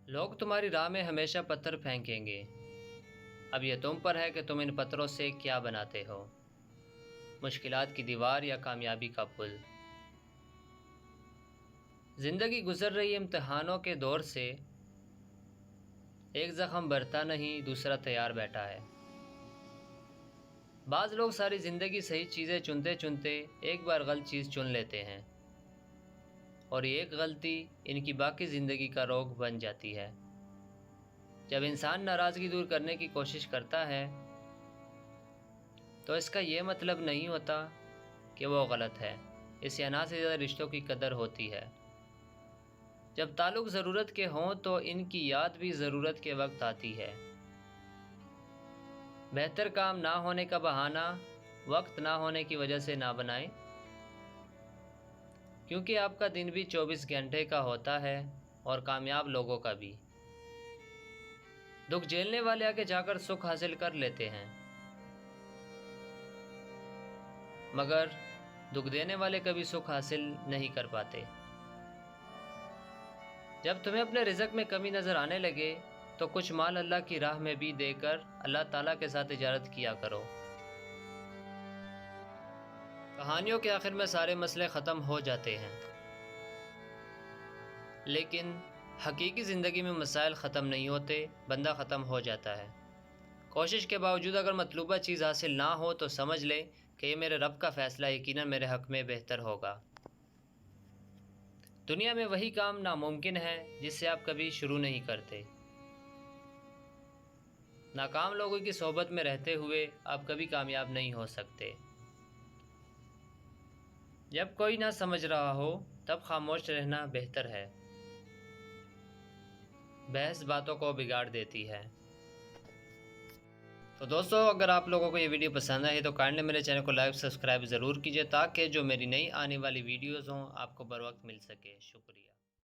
لوگ تمہاری راہ میں ہمیشہ پتھر پھینکیں گے، اب یہ تم پر ہے کہ تم ان پتھروں سے کیا بناتے ہو، مشکلات کی دیوار یا کامیابی کا پل۔ زندگی گزر رہی امتحانوں کے دور سے، ایک زخم بھرتا نہیں دوسرا تیار بیٹھا ہے۔ بعض لوگ ساری زندگی صحیح چیزیں چنتے چنتے ایک بار غلط چیز چن لیتے ہیں، اور یہ ایک غلطی ان کی باقی زندگی کا روگ بن جاتی ہے۔ جب انسان ناراضگی دور کرنے کی کوشش کرتا ہے تو اس کا یہ مطلب نہیں ہوتا کہ وہ غلط ہے، اس انا سے زیادہ رشتوں کی قدر ہوتی ہے۔ جب تعلق ضرورت کے ہوں تو ان کی یاد بھی ضرورت کے وقت آتی ہے۔ بہتر کام نہ ہونے کا بہانہ وقت نہ ہونے کی وجہ سے نہ بنائیں، کیونکہ آپ کا دن بھی 24 گھنٹے کا ہوتا ہے اور کامیاب لوگوں کا بھی۔ دکھ جھیلنے والے آگے جا کر سکھ حاصل کر لیتے ہیں، مگر دکھ دینے والے کبھی سکھ حاصل نہیں کر پاتے۔ جب تمہیں اپنے رزق میں کمی نظر آنے لگے تو کچھ مال اللہ کی راہ میں بھی دے کر اللہ تعالیٰ کے ساتھ تجارت کیا کرو۔ کہانیوں کے آخر میں سارے مسئلے ختم ہو جاتے ہیں، لیکن حقیقی زندگی میں مسائل ختم نہیں ہوتے، بندہ ختم ہو جاتا ہے۔ کوشش کے باوجود اگر مطلوبہ چیز حاصل نہ ہو تو سمجھ لے کہ یہ میرے رب کا فیصلہ یقیناً میرے حق میں بہتر ہوگا۔ دنیا میں وہی کام ناممکن ہے جس سے آپ کبھی شروع نہیں کرتے۔ ناکام لوگوں کی صحبت میں رہتے ہوئے آپ کبھی کامیاب نہیں ہو سکتے۔ جب کوئی نہ سمجھ رہا ہو تب خاموش رہنا بہتر ہے، بحث باتوں کو بگاڑ دیتی ہے۔ تو دوستو، اگر آپ لوگوں کو یہ ویڈیو پسند آئی تو کائنڈلی میرے چینل کو لائک سبسکرائب ضرور کیجیے تاکہ جو میری نئی آنے والی ویڈیوز ہوں آپ کو بر وقت مل سکے۔ شکریہ۔